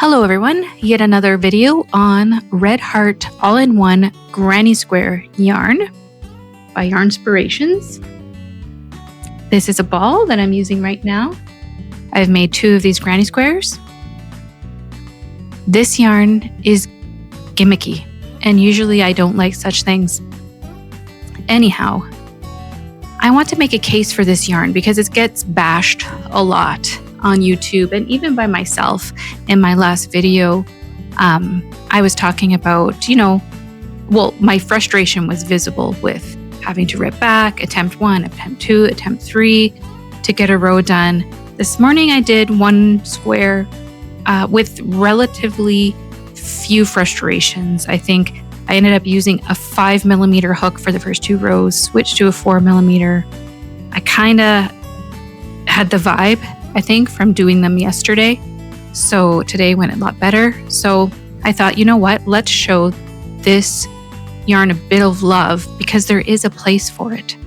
Hello everyone, yet another video on Red Heart All-in-One Granny Square yarn by Yarnspirations. This is a ball that I'm using right now. I've made 2 of these granny squares. This yarn is gimmicky, and usually I don't like such things. Anyhow, I want to make a case for this yarn because it gets bashed a lot on YouTube and even by myself. In my last video, I was talking about, my frustration was visible with having to rip back, attempt 1, attempt 2, attempt 3 to get a row done. This morning I did 1 square with relatively few frustrations. I think I ended up using a 5mm hook for the first 2 rows, switched to a 4mm. I kind of had the vibe, I think, from doing them yesterday. So today went a lot better. So I thought, you know what? Let's show this yarn a bit of love because there is a place for it.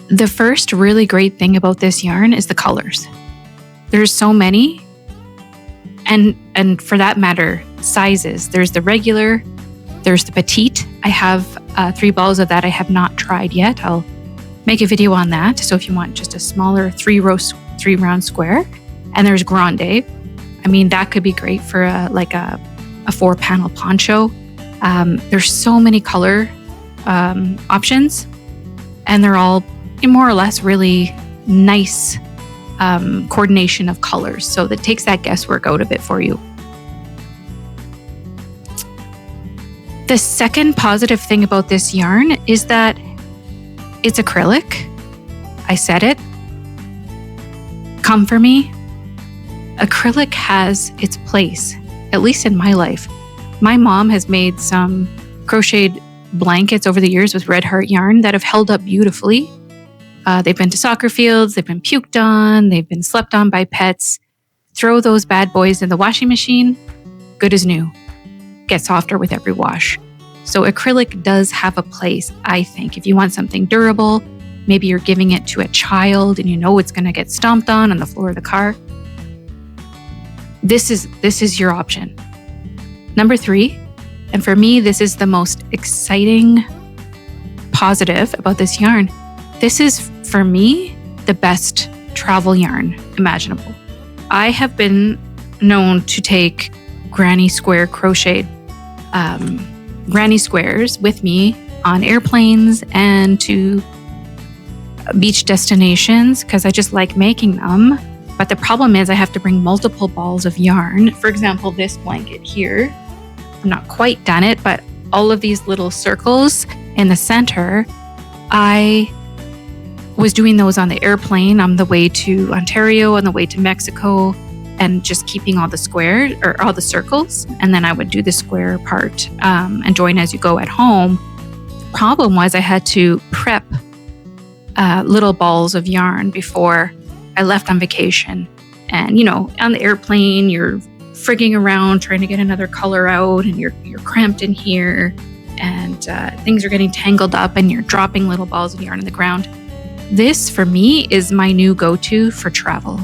The first really great thing about this yarn is the colors. There's so many, and for that matter, sizes. There's the regular, there's the petite. I have 3 balls of that I have not tried yet. I'll make a video on that. So if you want just a smaller 3-round square, and there's grande. I mean, that could be great for a 4-panel poncho. There's so many color options, and they're all more or less really nice coordination of colors. So that takes that guesswork out of it for you. The second positive thing about this yarn is that it's acrylic. I said it. Come for me. Acrylic has its place, at least in my life. My mom has made some crocheted blankets over the years with Red Heart yarn that have held up beautifully. They've been to soccer fields, they've been puked on, they've been slept on by pets. Throw those bad boys in the washing machine, good as new. Get softer with every wash. So acrylic does have a place, I think. If you want something durable, maybe you're giving it to a child and you know it's going to get stomped on the floor of the car. This is your option. Number 3, and for me, this is the most exciting positive about this yarn. This is, for me, the best travel yarn imaginable. I have been known to take granny square crocheted granny squares with me on airplanes and to beach destinations because I just like making them. But the problem is I have to bring multiple balls of yarn. For example, this blanket here, I'm not quite done it, but all of these little circles in the center, I was doing those on the airplane on the way to Ontario, on the way to Mexico, and just keeping all the squares or all the circles. And then I would do the square part and join as you go at home. The problem was I had to prep little balls of yarn before I left on vacation. And, on the airplane, you're frigging around trying to get another color out and you're cramped in here and things are getting tangled up and you're dropping little balls of yarn on the ground. This, for me, is my new go-to for travel.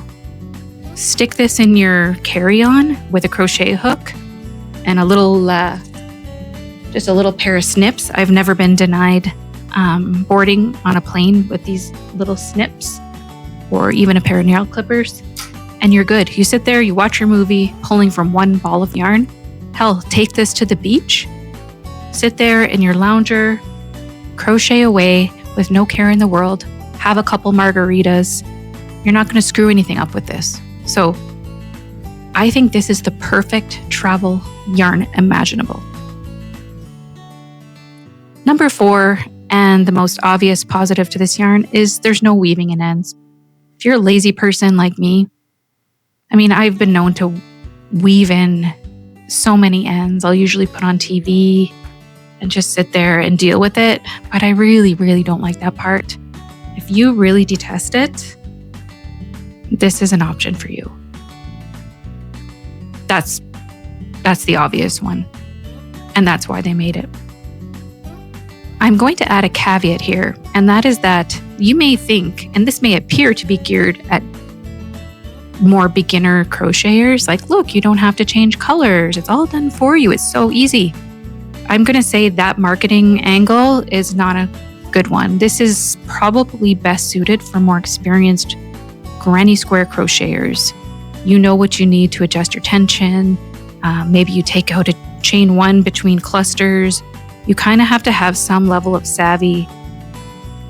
Stick this in your carry-on with a crochet hook and a little, just a little pair of snips. I've never been denied boarding on a plane with these little snips or even a pair of nail clippers, and you're good. You sit there, you watch your movie, pulling from 1 ball of yarn. Hell, take this to the beach, sit there in your lounger, crochet away with no care in the world, have a couple margaritas. You're not going to screw anything up with this. So I think this is the perfect travel yarn imaginable. Number 4, and the most obvious positive to this yarn, is there's no weaving in ends. If you're a lazy person like me, I mean, I've been known to weave in so many ends. I'll usually put on TV and just sit there and deal with it. But I really, really don't like that part. If you really detest it, this is an option for you. That's the obvious one. And that's why they made it. I'm going to add a caveat here, and that is that you may think, and this may appear to be geared at more beginner crocheters, like, look, you don't have to change colors. It's all done for you. It's so easy. I'm going to say that marketing angle is not a good one. This is probably best suited for more experienced granny square crocheters. You know what you need to adjust your tension. Maybe you take out a chain one between clusters. You kind of have to have some level of savvy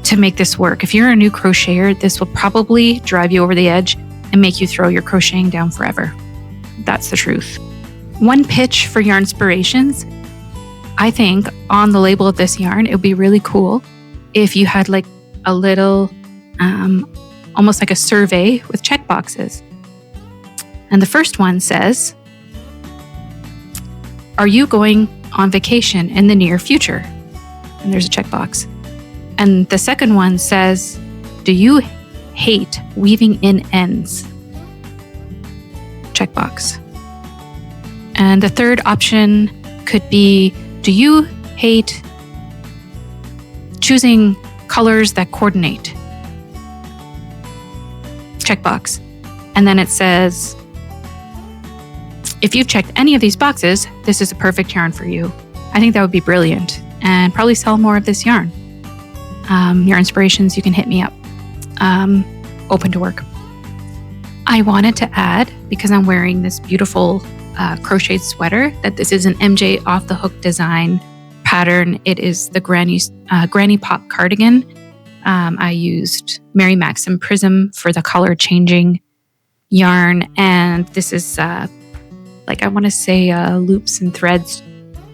to make this work. If you're a new crocheter, this will probably drive you over the edge and make you throw your crocheting down forever. That's the truth. One pitch for yarn inspirations. I think on the label of this yarn, it would be really cool if you had like a little, almost like a survey with check boxes. And the first one says, are you going on vacation in the near future? And there's a checkbox. And the second one says, do you hate weaving in ends? Checkbox. And the third option could be, do you hate choosing colors that coordinate? Checkbox. And then it says, if you've checked any of these boxes, this is a perfect yarn for you. I think that would be brilliant and probably sell more of this yarn. Your inspirations, you can hit me up. Open to work. I wanted to add, because I'm wearing this beautiful crocheted sweater, that this is an MJ Off the Hook design pattern. It is the Granny Pop cardigan. I used Mary Maxim Prism for the color changing yarn, and this is like, I want to say loops and threads,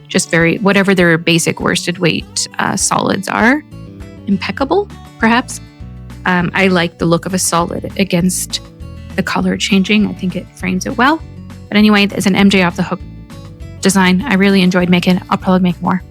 just very, whatever their basic worsted weight solids are. Impeccable, perhaps. I like the look of a solid against the color changing. I think it frames it well. But anyway, it's an MJ Off the Hook design. I really enjoyed making it. I'll probably make more.